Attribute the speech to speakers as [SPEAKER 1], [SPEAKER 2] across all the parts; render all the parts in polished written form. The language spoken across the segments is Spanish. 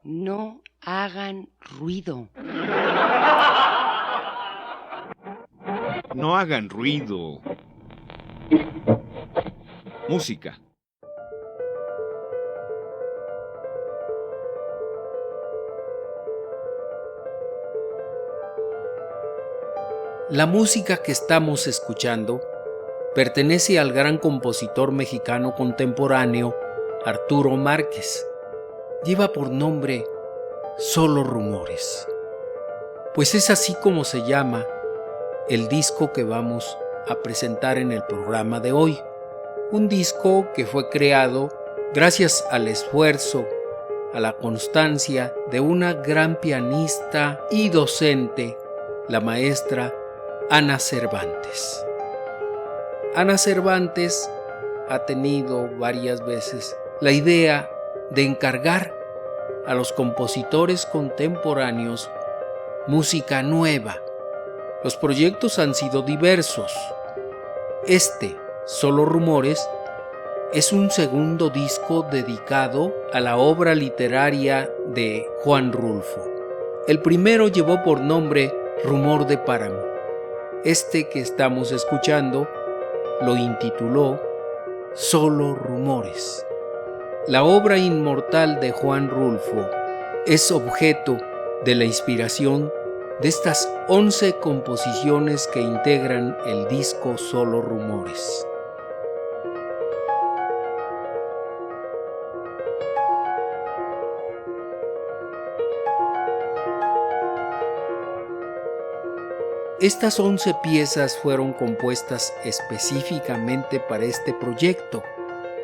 [SPEAKER 1] No hagan ruido.
[SPEAKER 2] No hagan ruido. Música.
[SPEAKER 3] La música que estamos escuchando pertenece al gran compositor mexicano contemporáneo Arturo Márquez. Lleva por nombre Solo Rumores, pues es así como se llama el disco que vamos a presentar en el programa de hoy. Un disco que fue creado gracias al esfuerzo, a la constancia de una gran pianista y docente, la maestra Ana Cervantes. Ana Cervantes ha tenido varias veces la idea de encargar a los compositores contemporáneos música nueva. Los proyectos han sido diversos. Solo Rumores, es un segundo disco dedicado a la obra literaria de Juan Rulfo. El primero llevó por nombre Rumor de Páramo. Que estamos escuchando lo intituló Solo Rumores. La obra inmortal de Juan Rulfo es objeto de la inspiración de estas 11 composiciones que integran el disco Solo Rumores. Estas 11 piezas fueron compuestas específicamente para este proyecto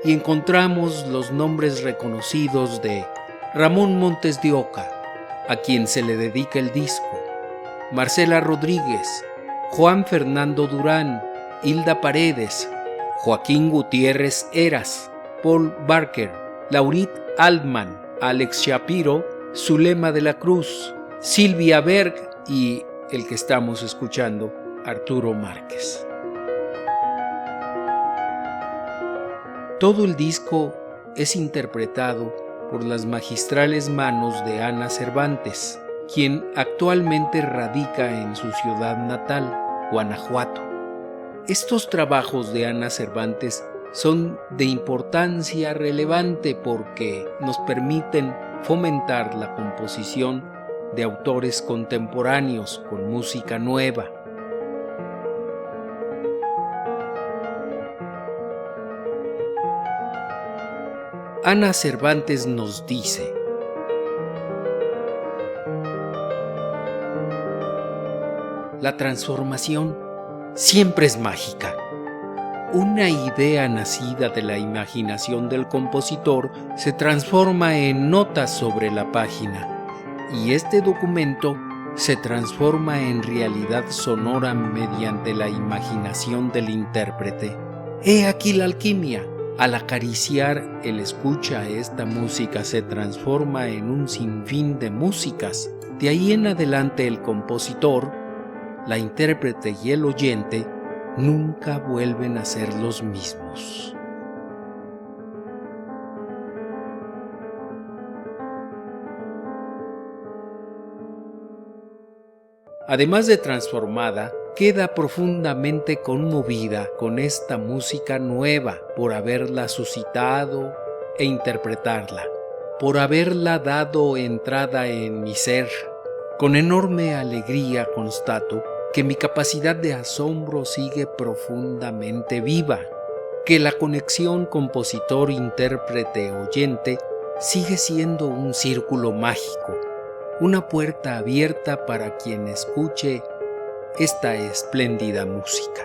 [SPEAKER 3] y encontramos los nombres reconocidos de Ramón Montes de Oca, a quien se le dedica el disco, Marcela Rodríguez, Juan Fernando Durán, Hilda Paredes, Joaquín Gutiérrez Heras, Paul Barker, Laurit Altman, Alex Shapiro, Zulema de la Cruz, Silvia Berg y el que estamos escuchando, Arturo Márquez. Todo el disco es interpretado por las magistrales manos de Ana Cervantes, quien actualmente radica en su ciudad natal, Guanajuato. Estos trabajos de Ana Cervantes son de importancia relevante porque nos permiten fomentar la composición de autores contemporáneos con música nueva. Ana Cervantes nos dice: la transformación siempre es mágica. Una idea nacida de la imaginación del compositor se transforma en notas sobre la página, y este documento se transforma en realidad sonora mediante la imaginación del intérprete. He aquí la alquimia. Al acariciar el escucha, esta música se transforma en un sinfín de músicas. De ahí en adelante el compositor, la intérprete y el oyente nunca vuelven a ser los mismos. Además de transformada, queda profundamente conmovida con esta música nueva por haberla suscitado e interpretarla, por haberla dado entrada en mi ser. Con enorme alegría constato que mi capacidad de asombro sigue profundamente viva, que la conexión compositor-intérprete-oyente sigue siendo un círculo mágico, una puerta abierta para quien escuche esta espléndida música.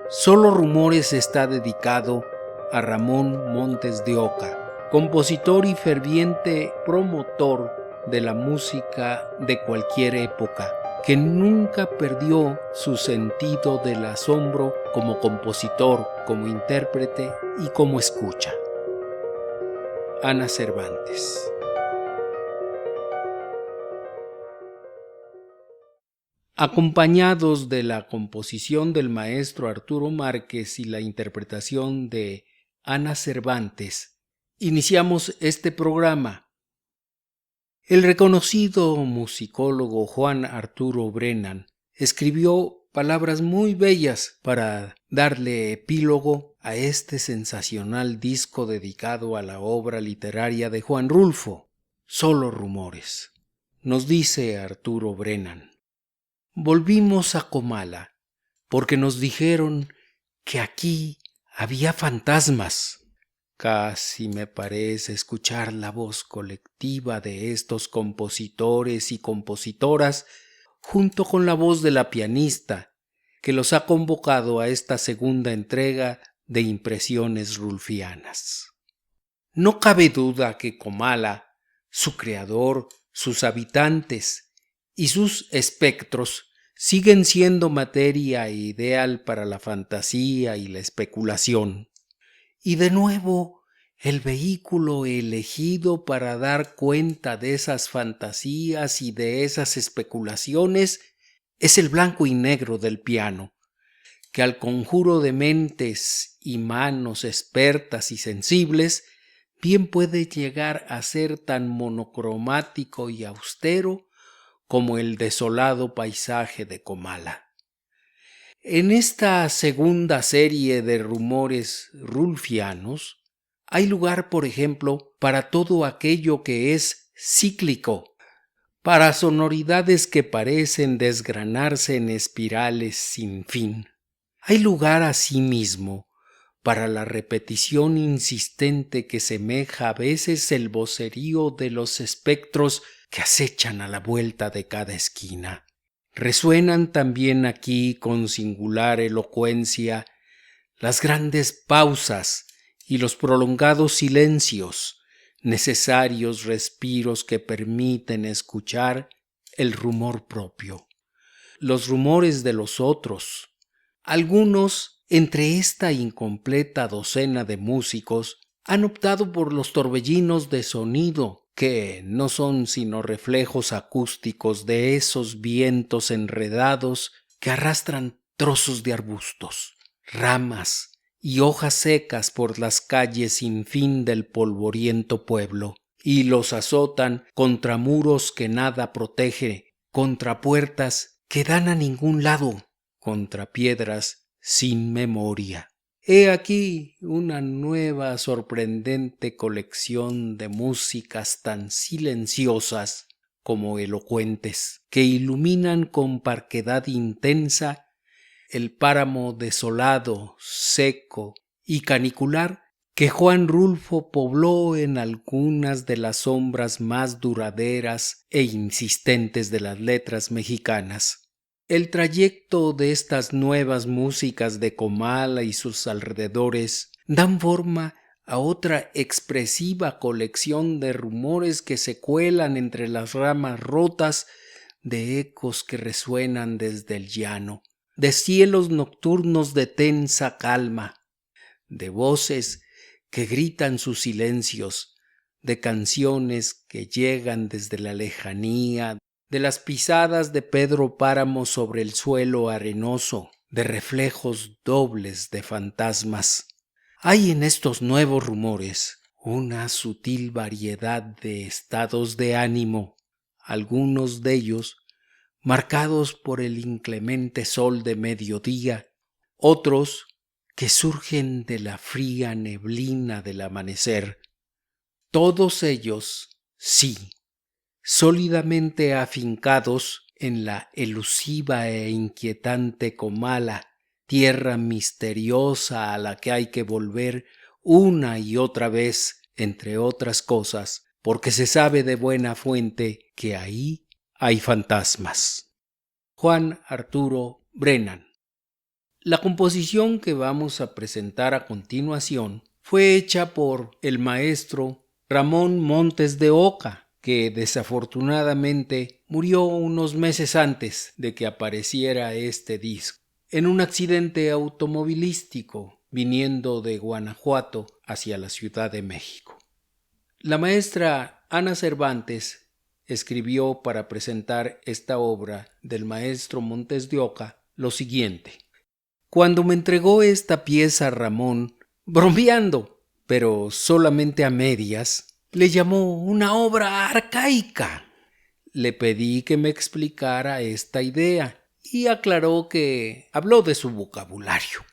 [SPEAKER 3] Solo Rumores está dedicado a Ramón Montes de Oca, compositor y ferviente promotor de la música de cualquier época, que nunca perdió su sentido del asombro como compositor, como intérprete y como escucha. Ana Cervantes. Acompañados de la composición del maestro Arturo Márquez y la interpretación de Ana Cervantes, iniciamos este programa. El reconocido musicólogo Juan Arturo Brennan escribió palabras muy bellas para darle epílogo a este sensacional disco dedicado a la obra literaria de Juan Rulfo, Solo Rumores. Nos dice Arturo Brennan: volvimos a Comala porque nos dijeron que aquí había fantasmas. Casi me parece escuchar la voz colectiva de estos compositores y compositoras junto con la voz de la pianista que los ha convocado a esta segunda entrega de Impresiones Rulfianas. No cabe duda que Comala, su creador, sus habitantes y sus espectros siguen siendo materia ideal para la fantasía y la especulación. Y de nuevo, el vehículo elegido para dar cuenta de esas fantasías y de esas especulaciones es el blanco y negro del piano, que al conjuro de mentes y manos expertas y sensibles bien puede llegar a ser tan monocromático y austero como el desolado paisaje de Comala. En esta segunda serie de rumores rulfianos hay lugar, por ejemplo, para todo aquello que es cíclico, para sonoridades que parecen desgranarse en espirales sin fin. Hay lugar asimismo para la repetición insistente que semeja a veces el vocerío de los espectros que acechan a la vuelta de cada esquina. Resuenan también aquí con singular elocuencia las grandes pausas y los prolongados silencios, necesarios respiros que permiten escuchar el rumor propio, los rumores de los otros. Algunos, entre esta incompleta docena de músicos, han optado por los torbellinos de sonido, que no son sino reflejos acústicos de esos vientos enredados que arrastran trozos de arbustos, ramas y hojas secas por las calles sin fin del polvoriento pueblo, y los azotan contra muros que nada protege, contra puertas que dan a ningún lado, contra piedras sin memoria. He aquí una nueva sorprendente colección de músicas tan silenciosas como elocuentes, que iluminan con parquedad intensa el páramo desolado, seco y canicular que Juan Rulfo pobló en algunas de las sombras más duraderas e insistentes de las letras mexicanas. El trayecto de estas nuevas músicas de Comala y sus alrededores dan forma a otra expresiva colección de rumores que se cuelan entre las ramas rotas, de ecos que resuenan desde el llano, de cielos nocturnos de tensa calma, de voces que gritan sus silencios, de canciones que llegan desde la lejanía, de las pisadas de Pedro Páramo sobre el suelo arenoso, de reflejos dobles de fantasmas. Hay en estos nuevos rumores una sutil variedad de estados de ánimo, algunos de ellos marcados por el inclemente sol de mediodía, otros que surgen de la fría neblina del amanecer. Todos ellos, sí, sólidamente afincados en la elusiva e inquietante Comala, tierra misteriosa a la que hay que volver una y otra vez, entre otras cosas, porque se sabe de buena fuente que ahí hay fantasmas. Juan Arturo Brennan. La composición que vamos a presentar a continuación fue hecha por el maestro Ramón Montes de Oca, que desafortunadamente murió unos meses antes de que apareciera este disco, en un accidente automovilístico viniendo de Guanajuato hacia la Ciudad de México. La maestra Ana Cervantes escribió para presentar esta obra del maestro Montes de Oca lo siguiente. Cuando me entregó esta pieza Ramón, bromeando, pero solamente a medias, le llamó una obra arcaica. Le pedí que me explicara esta idea y aclaró que habló de su vocabulario.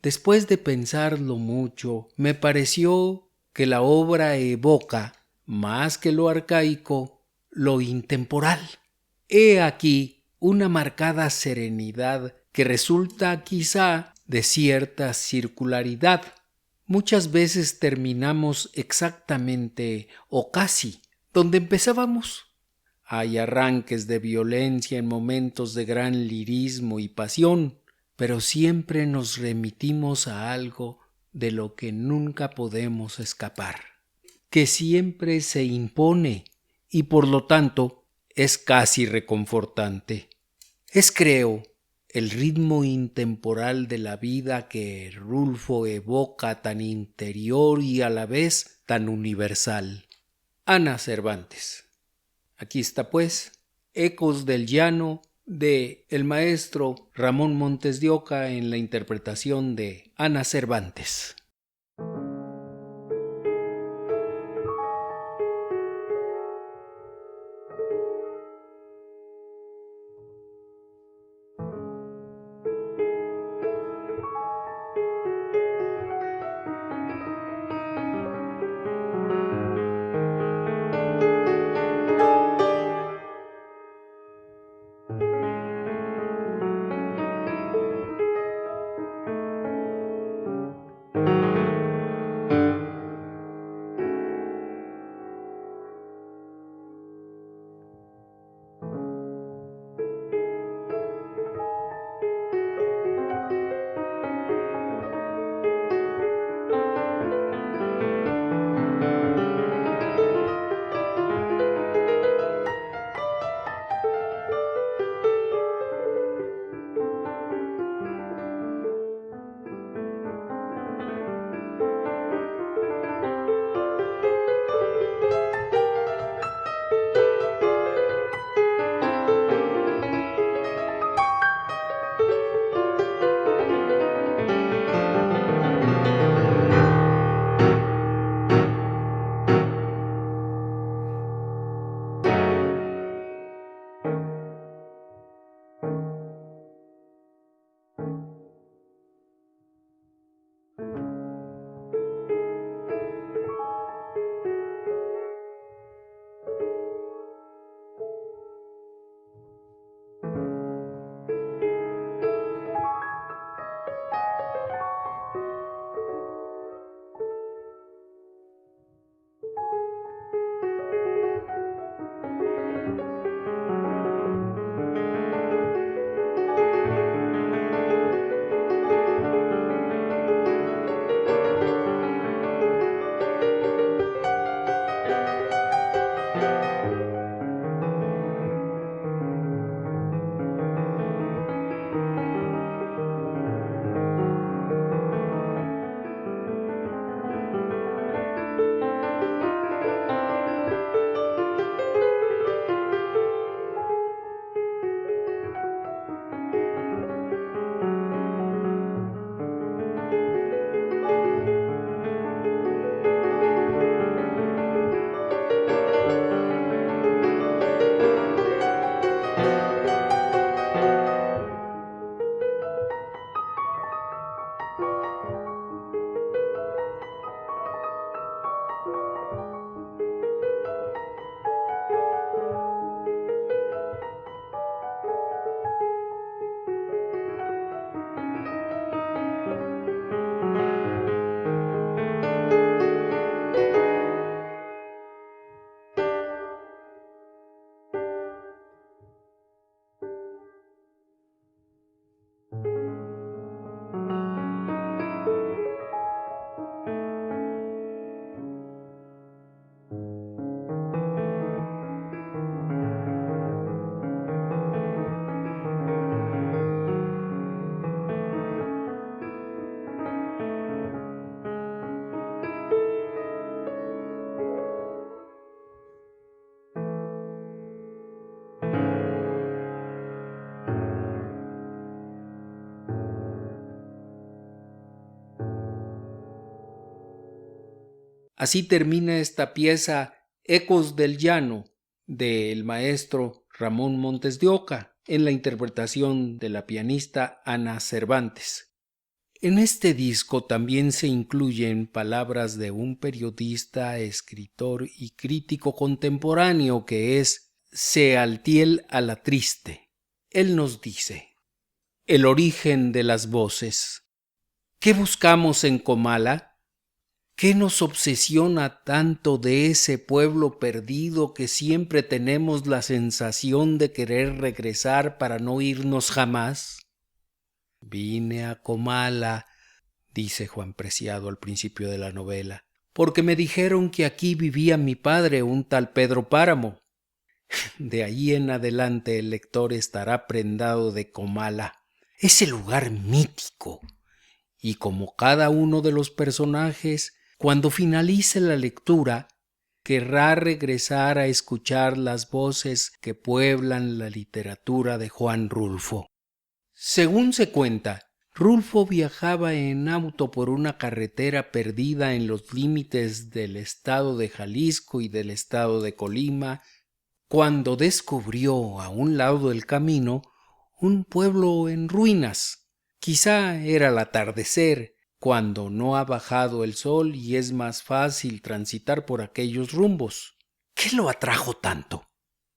[SPEAKER 3] Después de pensarlo mucho, me pareció que la obra evoca, más que lo arcaico, lo intemporal. He aquí una marcada serenidad que resulta quizá de cierta circularidad. Muchas veces terminamos exactamente o casi donde empezábamos. Hay arranques de violencia en momentos de gran lirismo y pasión, pero siempre nos remitimos a algo de lo que nunca podemos escapar, que siempre se impone y por lo tanto es casi reconfortante. Es, creo, el ritmo intemporal de la vida que Rulfo evoca tan interior y a la vez tan universal. Ana Cervantes. Aquí está pues, Ecos del Llano, de el maestro Ramón Montes de Oca en la interpretación de Ana Cervantes. Así termina esta pieza Ecos del Llano del maestro Ramón Montes de Oca en la interpretación de la pianista Ana Cervantes. En este disco también se incluyen palabras de un periodista, escritor y crítico contemporáneo que es Sealtiel Alatriste. Él nos dice: el origen de las voces. ¿Qué buscamos en Comala? ¿Qué nos obsesiona tanto de ese pueblo perdido que siempre tenemos la sensación de querer regresar para no irnos jamás? Vine a Comala, dice Juan Preciado al principio de la novela, porque me dijeron que aquí vivía mi padre, un tal Pedro Páramo. De ahí en adelante el lector estará prendado de Comala, ese lugar mítico. Y como cada uno de los personajes, cuando finalice la lectura, querrá regresar a escuchar las voces que pueblan la literatura de Juan Rulfo. Según se cuenta, Rulfo viajaba en auto por una carretera perdida en los límites del estado de Jalisco y del estado de Colima, cuando descubrió a un lado del camino un pueblo en ruinas. Quizá era el atardecer, cuando no ha bajado el sol y es más fácil transitar por aquellos rumbos. ¿Qué lo atrajo tanto?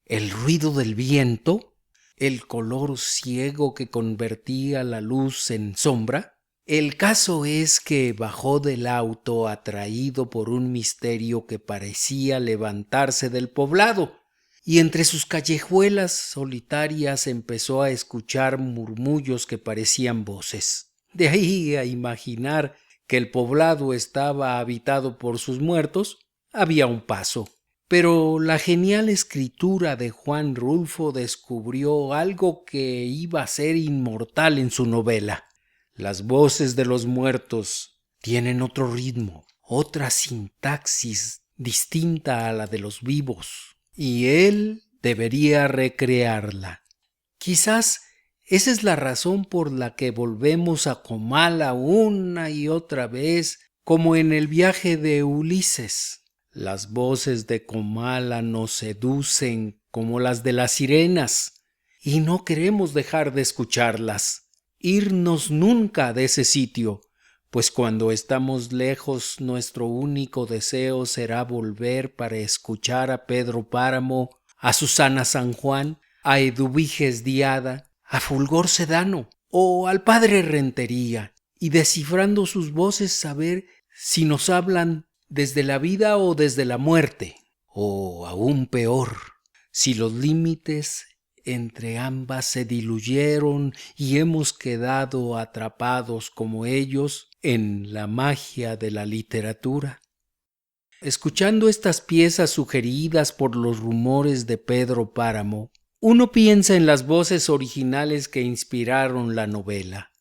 [SPEAKER 3] ¿El ruido del viento? ¿El color ciego que convertía la luz en sombra? El caso es que bajó del auto atraído por un misterio que parecía levantarse del poblado, y entre sus callejuelas solitarias empezó a escuchar murmullos que parecían voces. De ahí a imaginar que el poblado estaba habitado por sus muertos, había un paso. Pero la genial escritura de Juan Rulfo descubrió algo que iba a ser inmortal en su novela. Las voces de los muertos tienen otro ritmo, otra sintaxis distinta a la de los vivos, y él debería recrearla. Quizás esa es la razón por la que volvemos a Comala una y otra vez, como en el viaje de Ulises. Las voces de Comala nos seducen como las de las sirenas, y no queremos dejar de escucharlas, irnos nunca de ese sitio, pues cuando estamos lejos nuestro único deseo será volver para escuchar a Pedro Páramo, a Susana San Juan, a Eduviges Diada, a Fulgor Sedano o al padre Rentería, y descifrando sus voces saber si nos hablan desde la vida o desde la muerte, o aún peor, si los límites entre ambas se diluyeron y hemos quedado atrapados como ellos en la magia de la literatura. Escuchando estas piezas sugeridas por los rumores de Pedro Páramo, uno piensa en las voces originales que inspiraron la novela,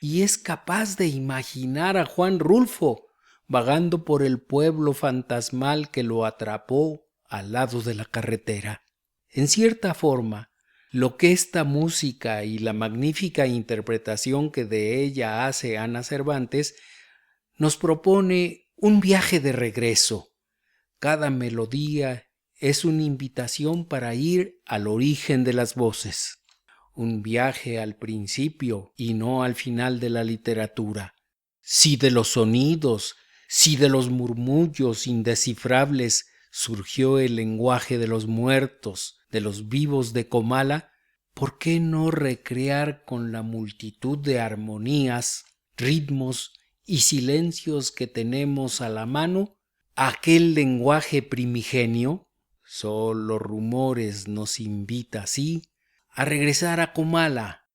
[SPEAKER 3] y es capaz de imaginar a Juan Rulfo vagando por el pueblo fantasmal que lo atrapó al lado de la carretera. En cierta forma, lo que esta música y la magnífica interpretación que de ella hace Ana Cervantes nos propone un viaje de regreso. Cada melodía es una invitación para ir al origen de las voces, un viaje al principio y no al final de la literatura. Si de los sonidos, si de los murmullos indescifrables surgió el lenguaje de los muertos, de los vivos de Comala, ¿por qué no recrear con la multitud de armonías, ritmos y silencios que tenemos a la mano aquel lenguaje primigenio? Solo rumores nos invita así a regresar a Comala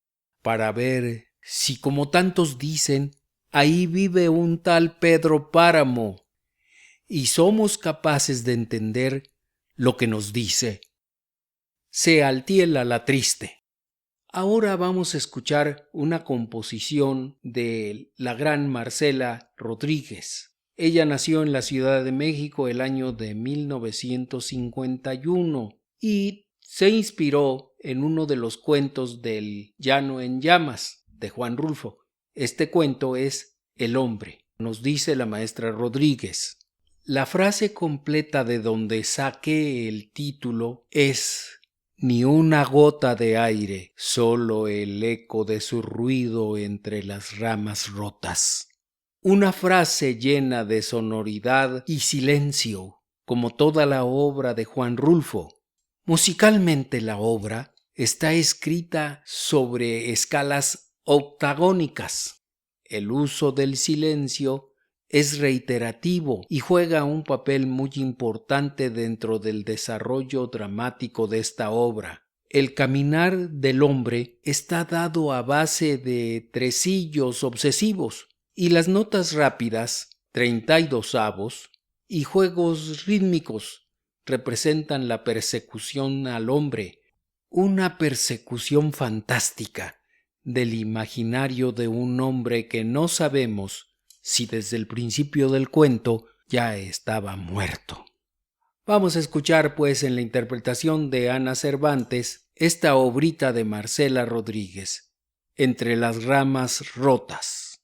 [SPEAKER 3] para ver si, como tantos dicen, ahí vive un tal Pedro Páramo y somos capaces de entender lo que nos dice. Sealtiel Alatriste. Ahora vamos a escuchar una composición de la gran Marcela Rodríguez. Ella nació en la Ciudad de México el año de 1951 y se inspiró en uno de los cuentos del Llano en Llamas de Juan Rulfo. Este cuento es El hombre. Nos dice la maestra Rodríguez: La frase completa de donde saqué el título es: ni una gota de aire, solo el eco de su ruido entre las ramas rotas. Una frase llena de sonoridad y silencio, como toda la obra de Juan Rulfo. Musicalmente la obra está escrita sobre escalas octagónicas. El uso del silencio es reiterativo y juega un papel muy importante dentro del desarrollo dramático de esta obra. El caminar del hombre está dado a base de tresillos obsesivos y las notas rápidas, 32avos, y juegos rítmicos representan la persecución al hombre, una persecución fantástica del imaginario de un hombre que no sabemos si desde el principio del cuento ya estaba muerto. Vamos a escuchar pues en la interpretación de Ana Cervantes esta obrita de Marcela Rodríguez, Entre las ramas rotas.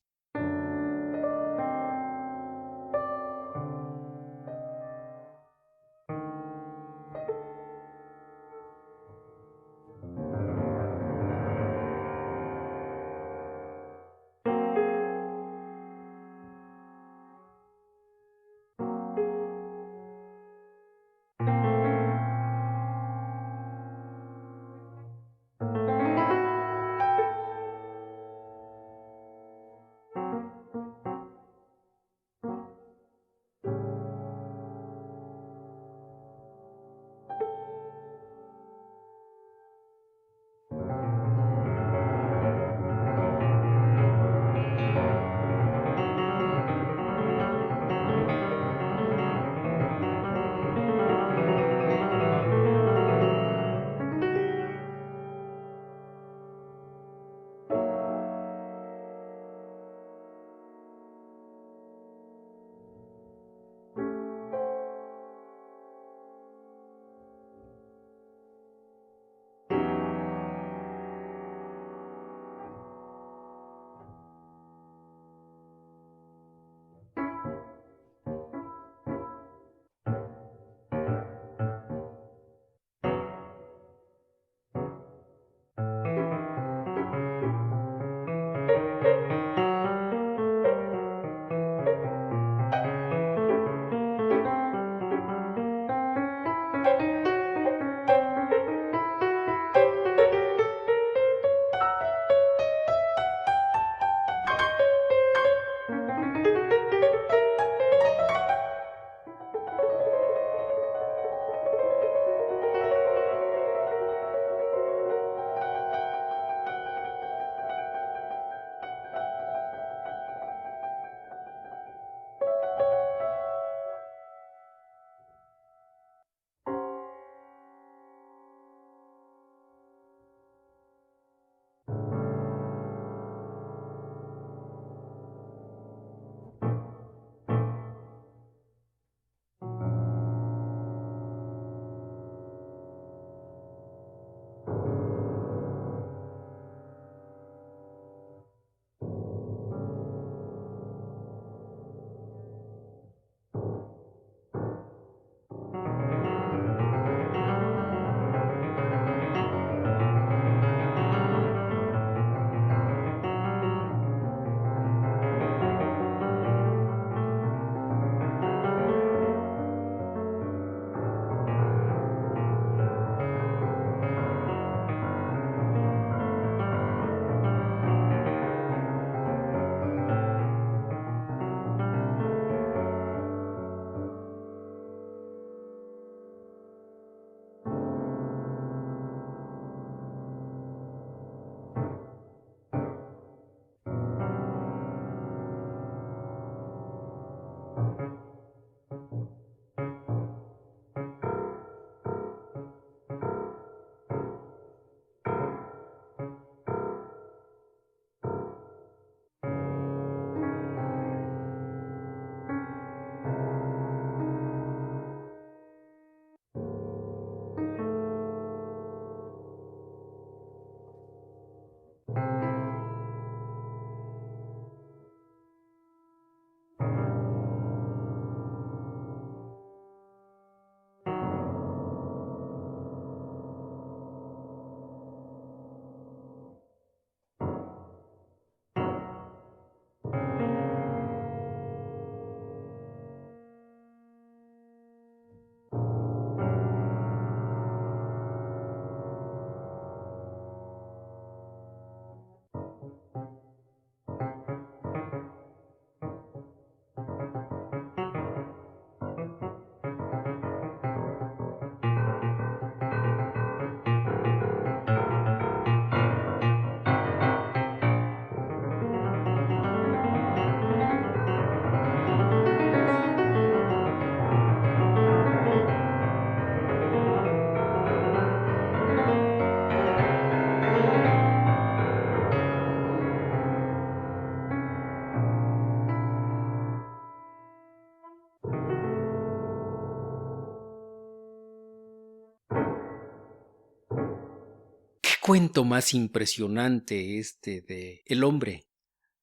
[SPEAKER 3] cuento más impresionante este de El hombre.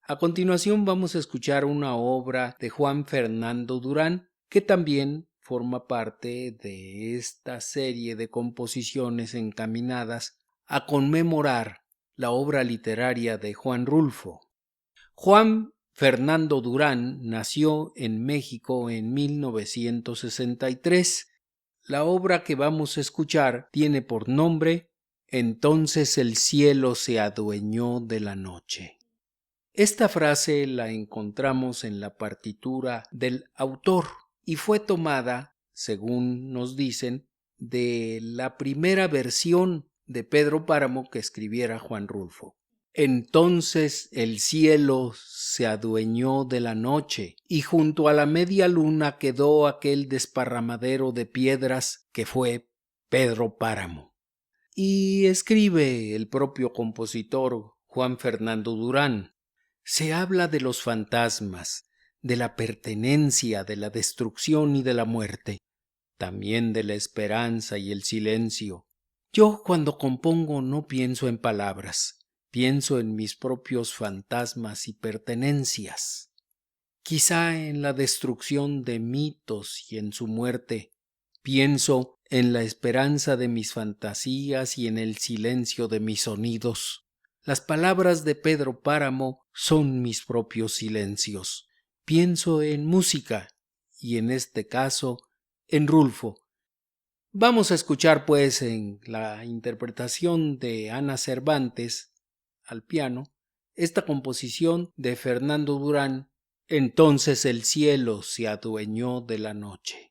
[SPEAKER 3] A continuación vamos a escuchar una obra de Juan Fernando Durán, que también forma parte de esta serie de composiciones encaminadas a conmemorar la obra literaria de Juan Rulfo. Juan Fernando Durán nació en México en 1963. La obra que vamos a escuchar tiene por nombre Entonces el cielo se adueñó de la noche. Esta frase la encontramos en la partitura del autor y fue tomada, según nos dicen, de la primera versión de Pedro Páramo que escribiera Juan Rulfo. Entonces el cielo se adueñó de la noche y junto a la media luna quedó aquel desparramadero de piedras que fue Pedro Páramo. Y escribe el propio compositor Juan Fernando Durán. Se habla de los fantasmas, de la pertenencia, de la destrucción y de la muerte, también de la esperanza y el silencio. Yo cuando compongo no pienso en palabras, pienso en mis propios fantasmas y pertenencias. Quizá en la destrucción de mitos y en su muerte. Pienso en la esperanza de mis fantasías y en el silencio de mis sonidos. Las palabras de Pedro Páramo son mis propios silencios. Pienso en música y en este caso en Rulfo. Vamos a escuchar pues en la interpretación de Ana Cervantes al piano esta composición de Fernando Durán, Entonces el cielo se adueñó de la noche.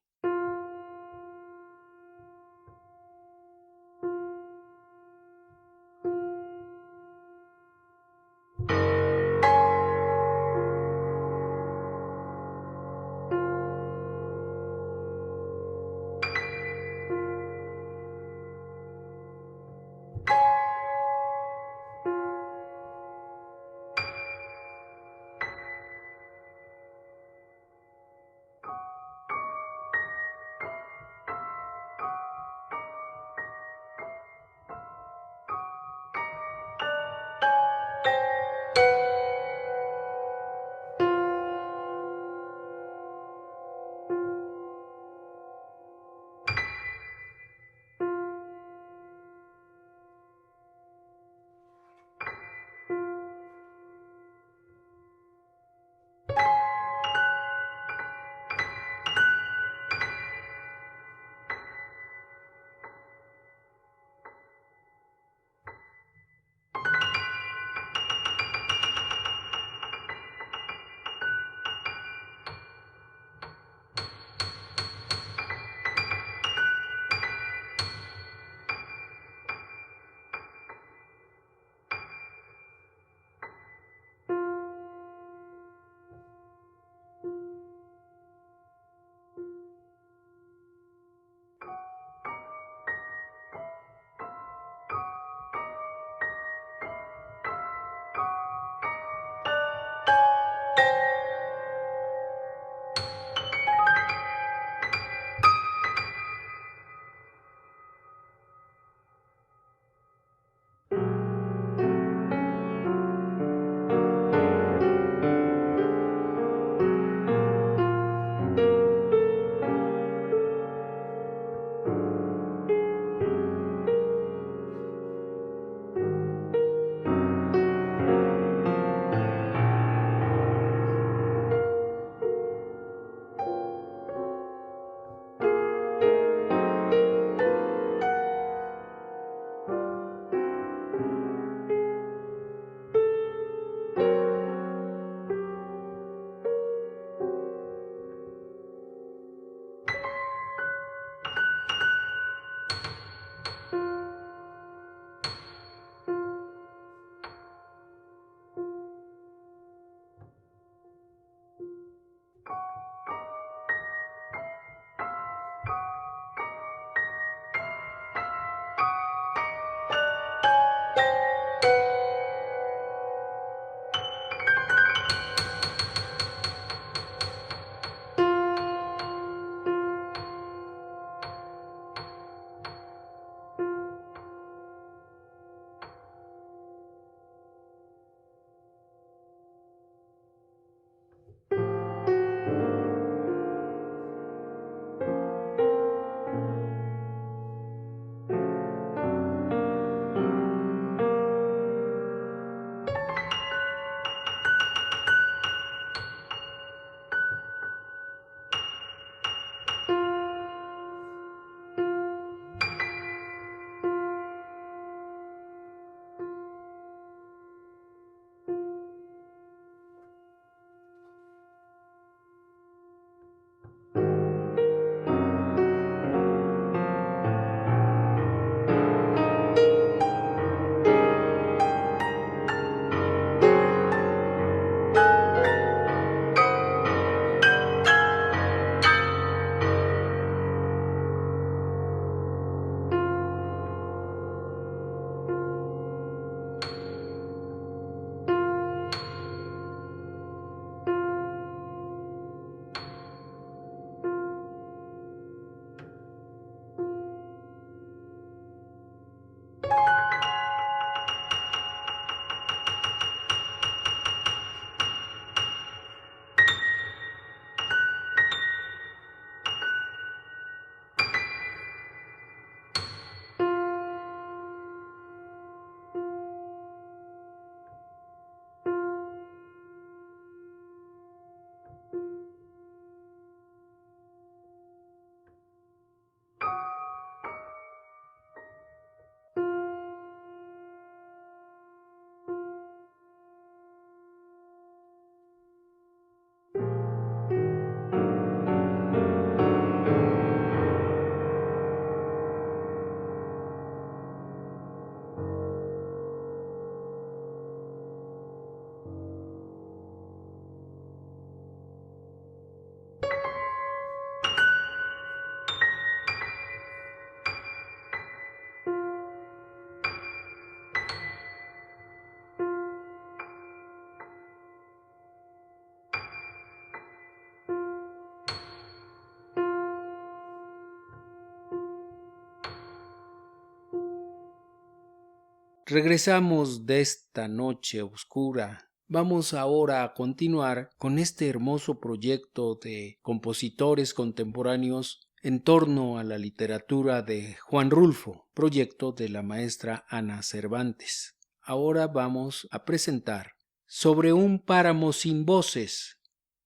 [SPEAKER 3] Regresamos de esta noche oscura. Vamos ahora a continuar con este hermoso proyecto de compositores contemporáneos en torno a la literatura de Juan Rulfo, proyecto de la maestra Ana Cervantes. Ahora vamos a presentar Sobre un páramo sin voces,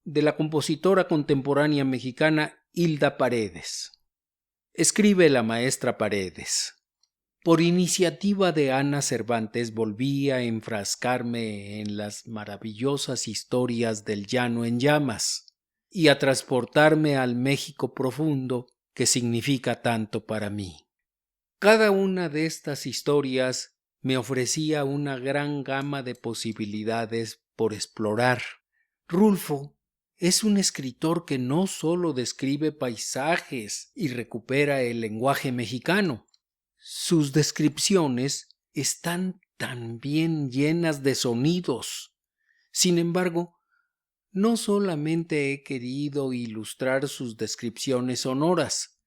[SPEAKER 3] de la compositora contemporánea mexicana Hilda Paredes. Escribe la maestra Paredes. Por iniciativa de Ana Cervantes volví a enfrascarme en las maravillosas historias del llano en llamas y a transportarme al México profundo que significa tanto para mí. Cada una de estas historias me ofrecía una gran gama de posibilidades por explorar. Rulfo es un escritor que no solo describe paisajes y recupera el lenguaje mexicano. Sus descripciones están también llenas de sonidos. Sin embargo, no solamente he querido ilustrar sus descripciones sonoras,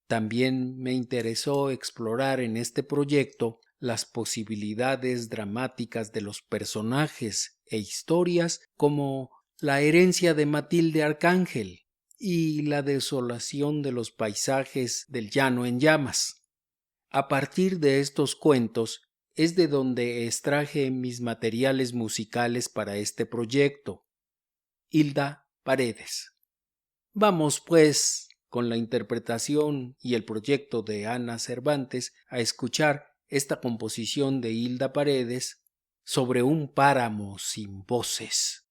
[SPEAKER 3] también me interesó explorar en este proyecto las posibilidades dramáticas de los personajes e historias como la herencia de Matilde Arcángel y la desolación de los paisajes del llano en llamas. A partir de estos cuentos es de donde extraje mis materiales musicales para este proyecto. Hilda Paredes. Vamos, pues, con la interpretación y el proyecto de Ana Cervantes a escuchar esta composición de Hilda Paredes, Sobre un páramo sin voces.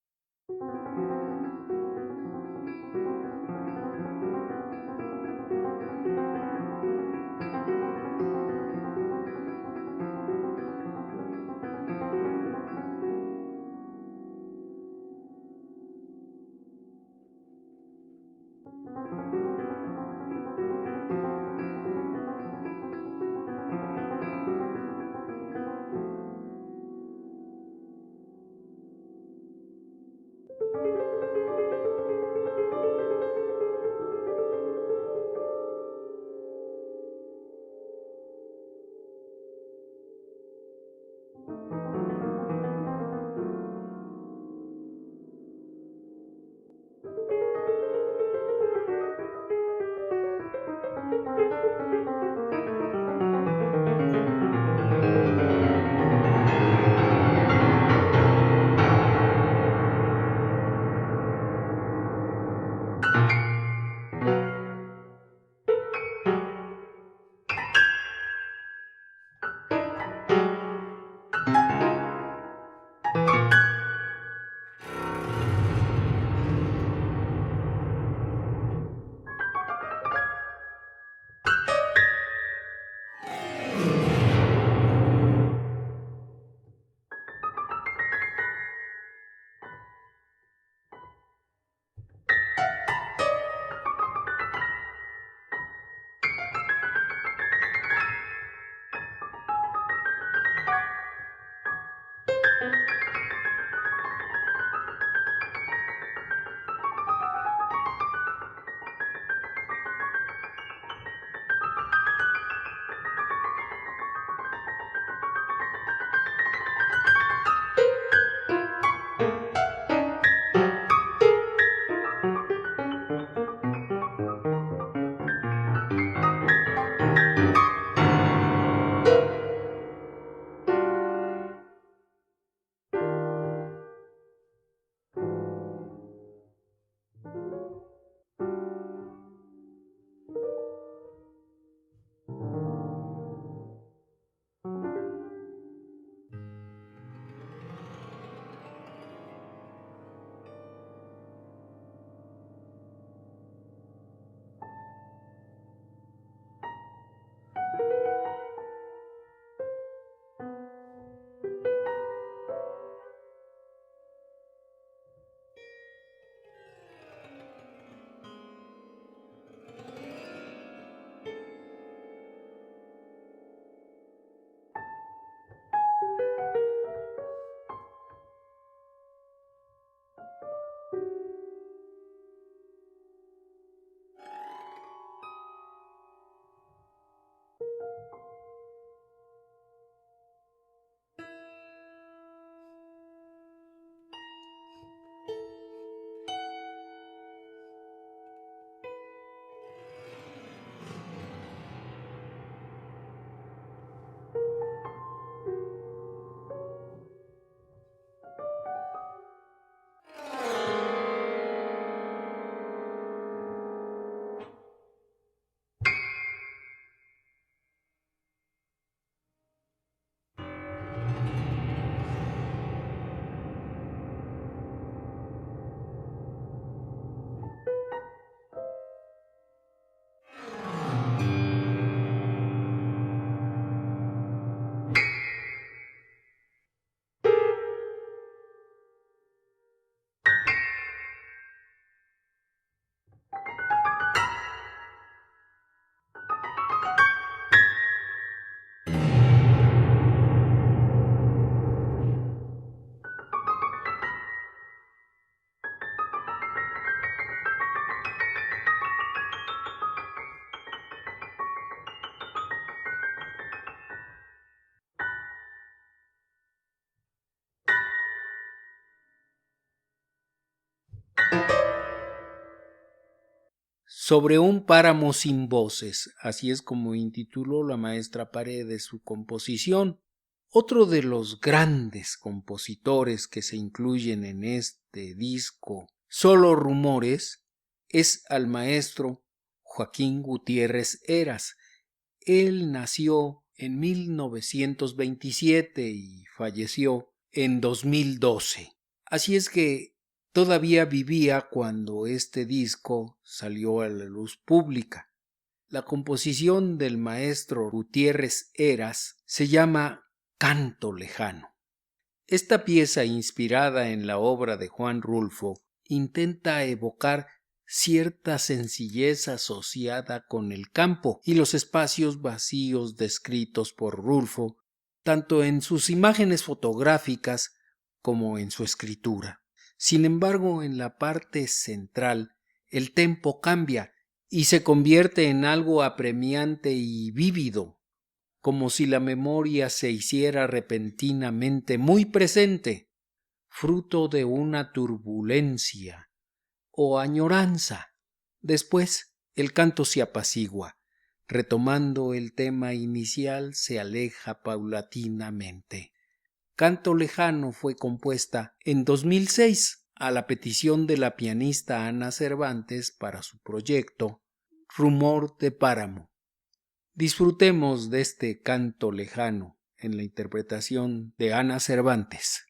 [SPEAKER 3] Sobre un páramo sin voces, así es como intituló la maestra Paredes su composición. Otro de los grandes compositores que se incluyen en este disco, Solo Rumores, es al maestro Joaquín Gutiérrez Heras. Él nació en 1927 y falleció en 2012. Así es que todavía vivía cuando este disco salió a la luz pública. La composición del maestro Gutiérrez Heras se llama Canto Lejano. Esta pieza, inspirada en la obra de Juan Rulfo, intenta evocar cierta sencillez asociada con el campo y los espacios vacíos descritos por Rulfo, tanto en sus imágenes fotográficas como en su escritura. Sin embargo, en la parte central, el tempo cambia y se convierte en algo apremiante y vívido, como si la memoria se hiciera repentinamente muy presente, fruto de una turbulencia o añoranza. Después el canto se apacigua, retomando el tema inicial se aleja paulatinamente. Canto Lejano fue compuesta en 2006 a la petición de la pianista Ana Cervantes para su proyecto Rumor de Páramo. Disfrutemos de este Canto Lejano en la interpretación de Ana Cervantes.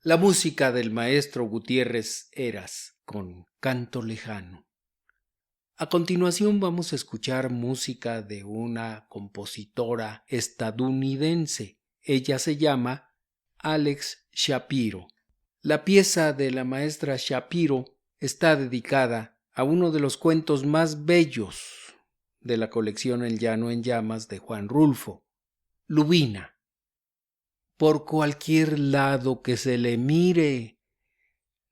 [SPEAKER 3] La música del maestro Gutiérrez Heras con Canto Lejano. A continuación vamos a escuchar música de una compositora estadounidense. Ella se llama Alex Shapiro. La pieza de la maestra Shapiro está dedicada a uno de los cuentos más bellos de la colección El Llano en Llamas de Juan Rulfo, Lubina. Por cualquier lado que se le mire,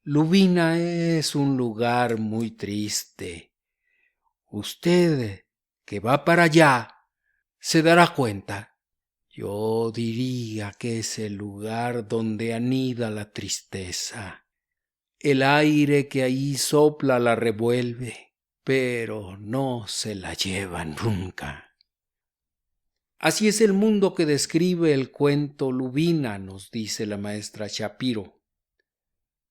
[SPEAKER 3] Lubina es un lugar muy triste. Usted que va para allá se dará cuenta. Yo diría que es el lugar donde anida la tristeza. El aire que ahí sopla la revuelve, pero no se la lleva nunca. Así es el mundo que describe el cuento Lubina, nos dice la maestra Shapiro.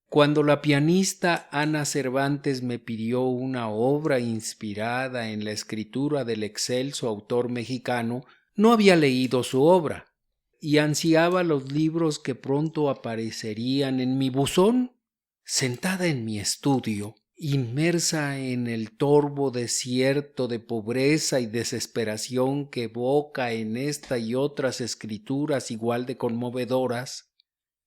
[SPEAKER 3] Cuando la pianista Ana Cervantes me pidió una obra inspirada en la escritura del excelso autor mexicano, no había leído su obra y ansiaba los libros que pronto aparecerían en mi buzón. Sentada en mi estudio, inmersa en el torvo desierto de pobreza y desesperación que evoca en esta y otras escrituras igual de conmovedoras,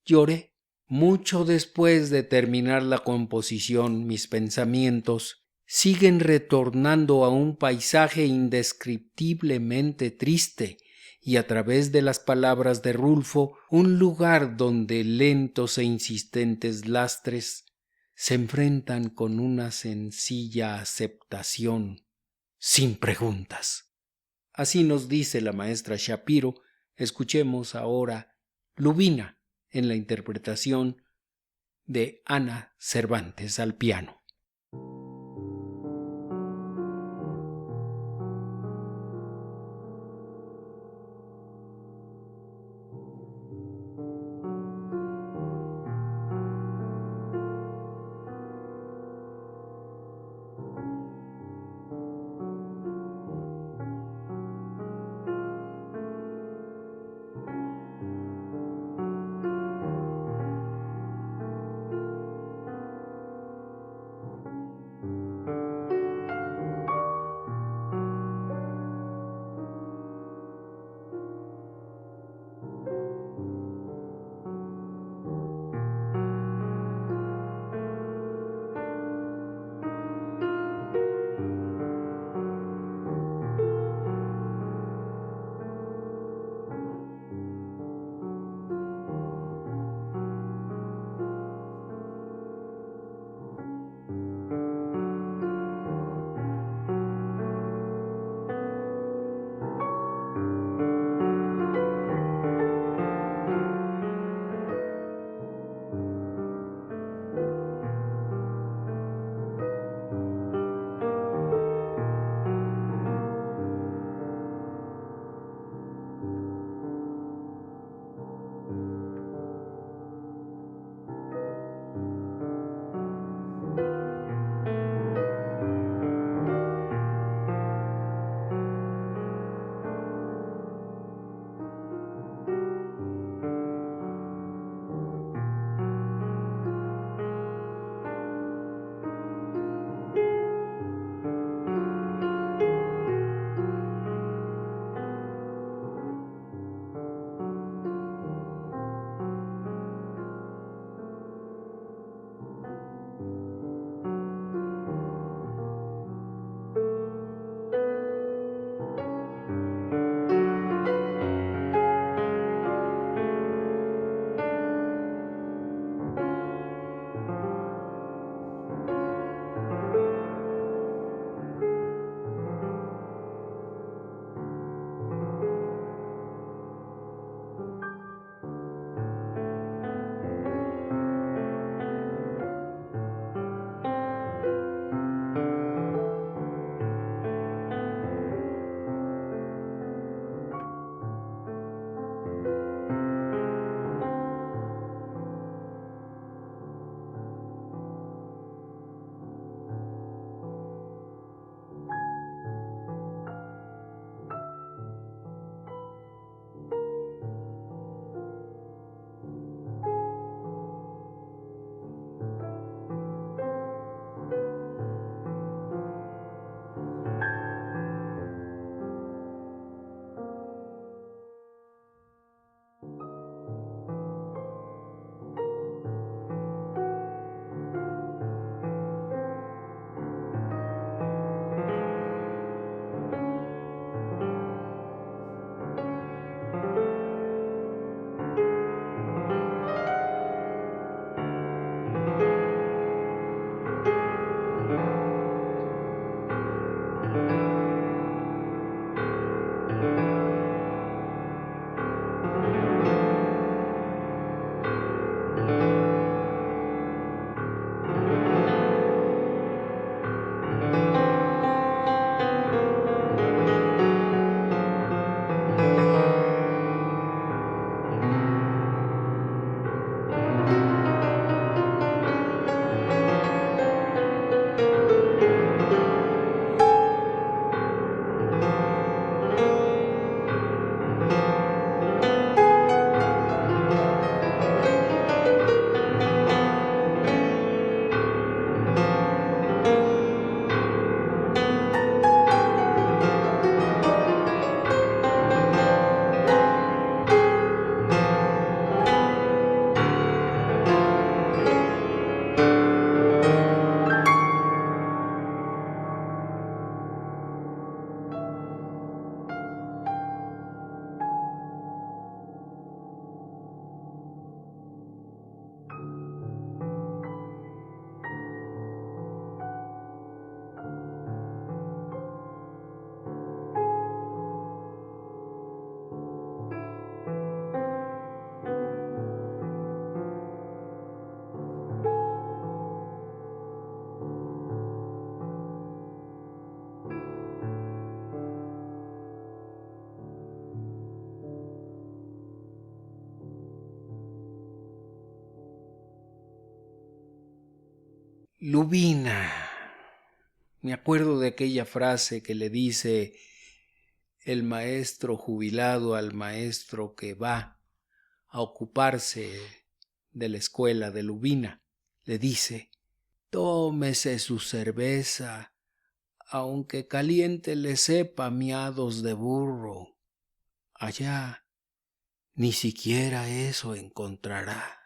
[SPEAKER 3] lloré. Mucho después de terminar la composición, mis pensamientos siguen retornando a un paisaje indescriptiblemente triste y a través de las palabras de Rulfo, un lugar donde lentos e insistentes lastres se enfrentan con una sencilla aceptación, sin preguntas. Así nos dice la maestra Shapiro. Escuchemos ahora Lubina, en la interpretación de Ana Cervantes al piano. Lubina. Me acuerdo de aquella frase que le dice el maestro jubilado al maestro que va a ocuparse de la escuela de Lubina. Le dice: tómese su cerveza, aunque caliente le sepa miados de burro. Allá ni siquiera eso encontrará.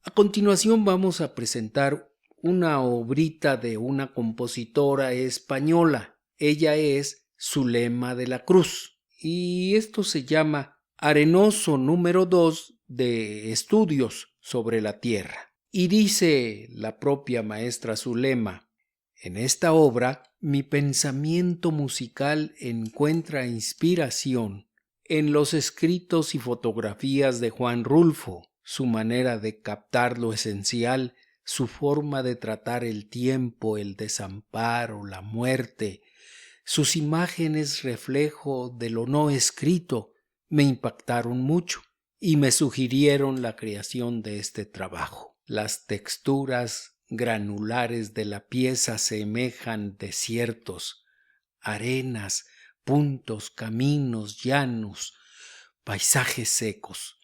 [SPEAKER 3] A continuación vamos a presentar una obrita de una compositora española. Ella es Zulema de la Cruz y esto se llama Arenoso número 2 de Estudios sobre la Tierra. Y dice la propia maestra Zulema: en esta obra mi pensamiento musical encuentra inspiración en los escritos y fotografías de Juan Rulfo, su manera de captar lo esencial, su forma de tratar el tiempo, el desamparo, la muerte, sus imágenes reflejo de lo no escrito, me impactaron mucho y me sugirieron la creación de este trabajo. Las texturas granulares de la pieza semejan desiertos, arenas, puntos, caminos, llanos, paisajes secos,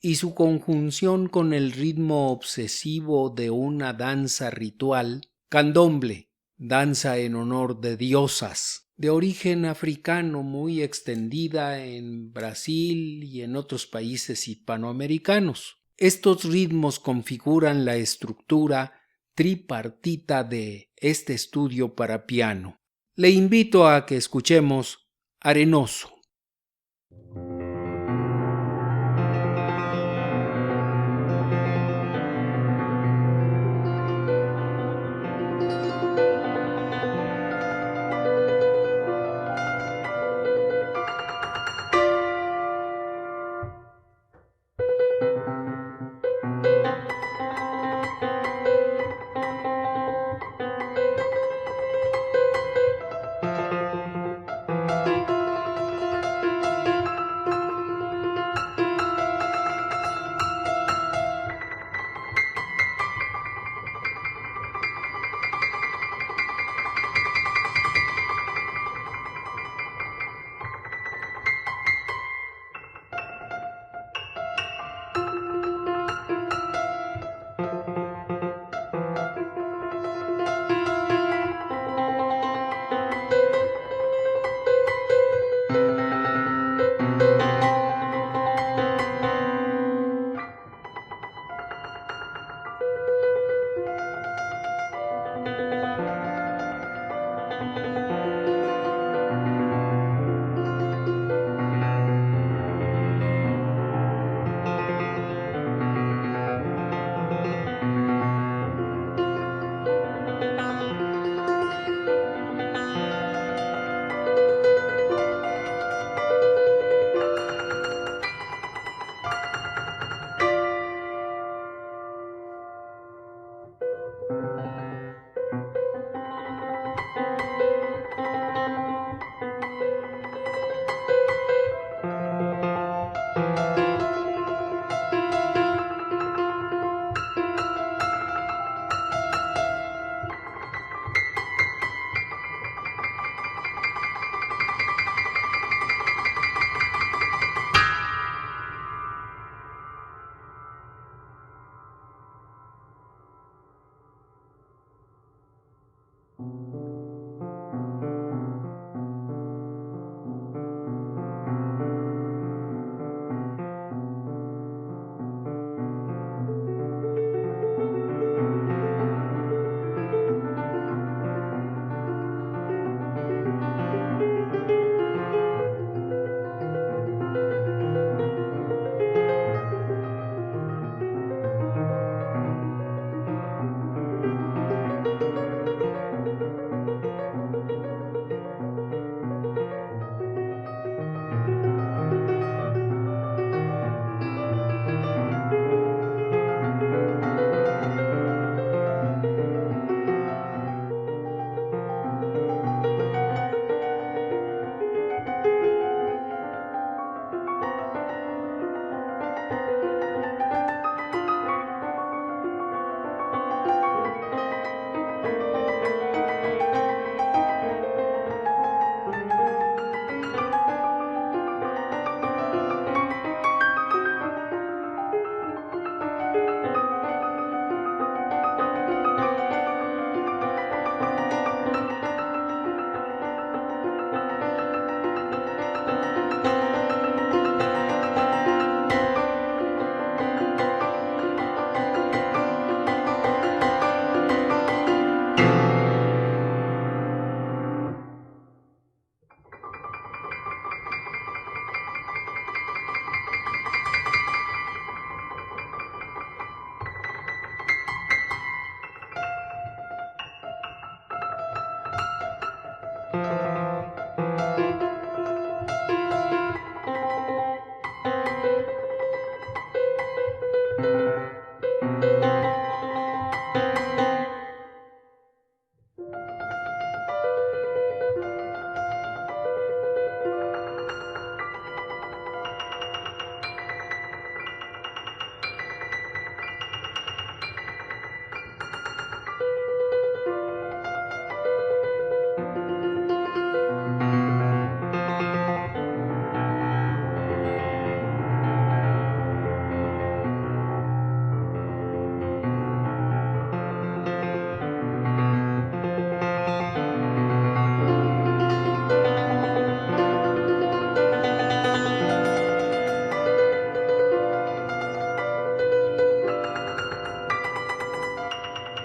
[SPEAKER 3] y su conjunción con el ritmo obsesivo de una danza ritual, candomblé, danza en honor de diosas, de origen africano muy extendida en Brasil y en otros países hispanoamericanos. Estos ritmos configuran la estructura tripartita de este estudio para piano. Le invito a que escuchemos Arenoso.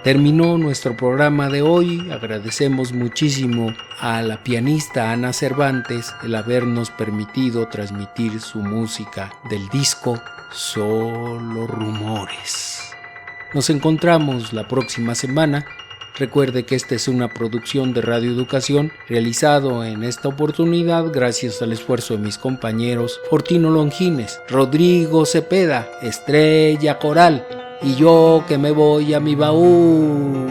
[SPEAKER 3] Terminó nuestro programa de hoy. Agradecemos muchísimo a la pianista Ana Cervantes el habernos permitido transmitir su música del disco Solo Rumores. Nos encontramos la próxima semana. Recuerde que esta es una producción de Radio Educación realizado en esta oportunidad gracias al esfuerzo de mis compañeros Fortino Longines, Rodrigo Cepeda, Estrella Coral y yo que me voy a mi baúl.